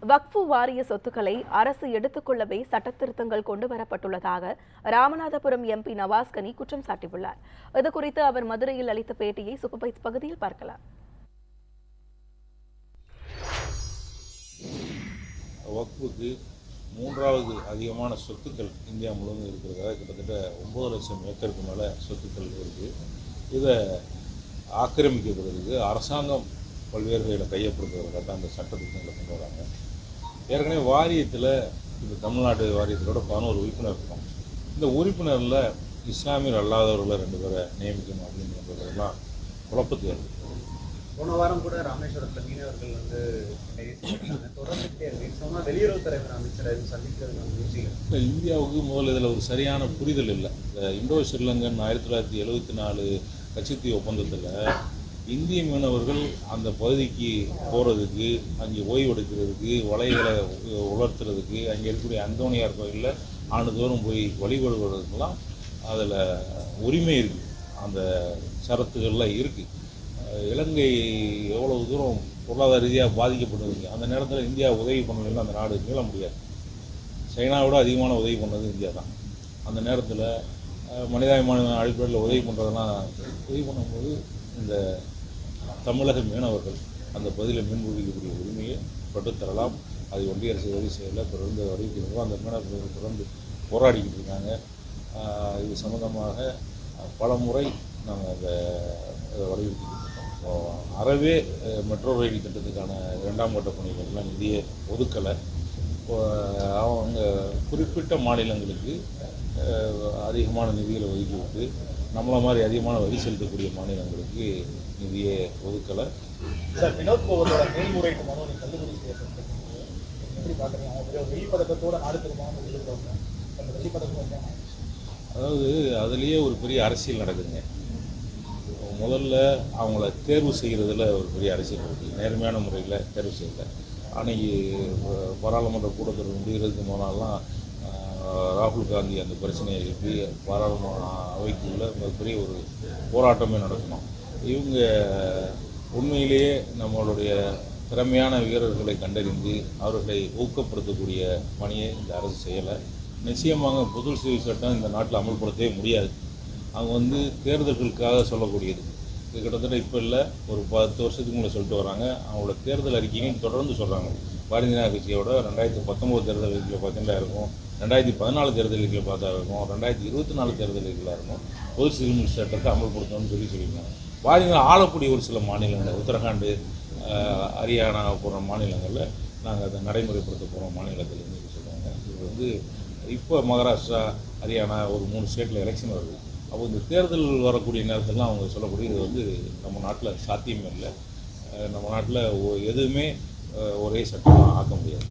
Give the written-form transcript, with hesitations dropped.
வக்ஃபு வாரிய சொத்துக்களை அரசு எடுத்துக்கொள்ளவே சட்டத்திருத்தங்கள் கொண்டுவரப்பட்டுள்ளதாக ராமநாதபுரம் எம்பி நவாஸ் கனி குற்றம் சாட்டியுள்ளார். இதுகுறித்து அவர் மதுரையில் அளித்த பேட்டியை சூப்பர்பைட்ஸ் பகுதியில் பார்க்கலாம். வக்ஃபுக்கு மூன்றாவது அதிகமான சொத்துக்கள் இந்தியா முழுவதும் இருக்கிறதாக கிட்டத்தட்ட 9 லட்சம் ஏக்கருக்கு மேலே சொத்துக்கள் இருக்குது. இதை ஆக்கிரமிக்கப்படுறதுக்கு அரசாங்கம் பல்வேறு வகையில் கையப்படுத்துவதற்காக அந்த சட்டத்திட்டங்களை கொண்டு வராங்க. ஏற்கனவே வாரியத்தில் இந்த தமிழ்நாடு வாரியத்திலோட 11 உறுப்பினர் இருக்கும். இந்த உறுப்பினரில் இஸ்லாமியர் அல்லாதவர்களை 2 பேரை நியமிக்கணும் அப்படின்றதெல்லாம் குழப்பத்தை ஏற்படுத்தும். போன வாரம் கூட ராமேஸ்வரத்தில் மீனவர்கள் தொடர்ந்துகிட்டே இருக்கு. வெளியுறவுத்துறை அமைச்சரை சந்திக்கிறது இந்தியாவுக்கு முதல்ல இதில் ஒரு சரியான புரிதல் இல்லை. இந்த இந்தோ ஸ்ரீலங்கன் 1974 கட்சித்தீவு ஒப்பந்தத்தில் இந்திய மீனவர்கள் அந்த பகுதிக்கு போகிறதுக்கு, அங்கே ஓய்வெடுக்கிறதுக்கு, வலைகளை உலர்த்துறதுக்கு, அங்கே இருக்கக்கூடிய அந்தோணியார் கோயிலில் ஆண்டுதோறும் போய் வழிபடுவதற்கெல்லாம் அதில் உரிமை இருக்குது. அந்த சரத்துகள்லாம் இருக்குது. இலங்கை எவ்வளவு தூரம் பொருளாதார ரீதியாக பாதிக்கப்பட்டிருக்கு. அந்த நேரத்தில் இந்தியா உதவி பண்ணலைன்னா அந்த நாடு மீள முடியாது. சைனாவோட அதிகமான உதவி பண்ணது இந்தியா தான். அந்த நேரத்தில் மனிதாபிமான அடிப்படையில் உதவி பண்ணும்போது இந்த தமிழக மீனவர்கள் அந்த பகுதியில் மீன்பிடிக்கக்கூடிய உரிமையை பெற்றுத்தரலாம். அது ஒன்றிய அரசு உதவி செய்யலை. தொடர்ந்து அறிவிக்கிறோம். அந்த மீனவர்கள் தொடர்ந்து போராடிக்கிட்டு இருக்காங்க. இது சம்பந்தமாக பல முறை நாங்கள் அதை வலியுறுத்திக்கிட்டு இருக்கோம். அறவே மெட்ரோ ரயில் திட்டத்துக்கான 2ஆம் கட்ட பணிகள்லாம் நிதியை ஒதுக்கலை. அவங்க குறிப்பிட்ட மாநிலங்களுக்கு அதிகமான நிதிகளை ஒதுக்கிவிட்டு நம்மளை மாதிரி அதிகமான வரி செலுத்தக்கூடிய மாநிலங்களுக்கு நிதியை ஒதுக்கலை. சார், வினோத் கோவத்தோட மேல்முறையீட்டு மனு தள்ளுபடி செய்யப்பட்டிருக்கு. எப்படி பார்க்குறீங்க? வெள்ளி பதக்கத்தோட நாடு திரும்ப வெள்ளி பதக்கம். அதாவது அதுலேயே ஒரு பெரிய அரசியல் நடக்குதுங்க. முதல்ல அவங்கள தேர்வு செய்கிறதுல ஒரு பெரிய அரசியல் இருக்குது. நேர்மையான முறையில் தேர்வு செய்யலை. அன்றைக்கி பாராளுமன்ற கூட்டத்தொடர் முடிகிறதுக்கு முன்னாலாம் ராகுல் காந்தி அந்த பிரச்சனையை எழுப்பி பாராளுமன்ற அவைக்குள்ள மிகப்பெரிய ஒரு போராட்டமே நடக்கணும். இவங்க உண்மையிலேயே நம்மளுடைய திறமையான வீரர்களை கண்டறிந்து அவர்களை ஊக்கப்படுத்தக்கூடிய பணியை இந்த அரசு செய்யலை. நிச்சயமாக பொது சேவை சட்டம் இந்த நாட்டில் அமல்படுத்தவே முடியாது. அவங்க தேர்தல்களுக்காக சொல்லக்கூடியது. இது கிட்டத்தட்ட இப்போ இல்லை, ஒரு 10 வருஷத்துக்கு முன்னே சொல்லிட்டு வராங்க. அவங்களோட தேர்தல் அறிக்கையும் தொடர்ந்து சொல்கிறாங்க. பாரதிய ஜனதா கட்சியோட 2019 தேர்தல் அறிக்கையில் பார்த்தீங்கன்னா இருக்கும், 2014 தேர்தல் அறிக்கையில் பார்த்தா இருக்கும், 2024 தேர்தல் அறிக்கையில் இருக்கும். பொது சிவில் சட்டத்தை அமல்படுத்தணும்னு சொல்லியிருக்காங்க. பாரதிய ஜனதா ஆளக்கூடிய ஒரு சில மாநிலங்கள், உத்தரகாண்ட், ஹரியானா போன்ற மாநிலங்களில் நாங்கள் அதை நடைமுறைப்படுத்த போகிறோம் மாநிலத்தில் சொல்லுவாங்க. இது இப்போ மகாராஷ்டிரா, ஹரியானா ஒரு 3 ஸ்டேட்டில் எலெக்ஷன் வருது. அப்போ இந்த தேர்தல் வரக்கூடிய நேரத்திலாம் அவங்க சொல்லக்கூடிய இது நம்ம நாட்டில் சாத்தியமே இல்லை. நம்ம நாட்டில் எதுவுமே ஒரே சட்டமாக ஆக்க முடியாது.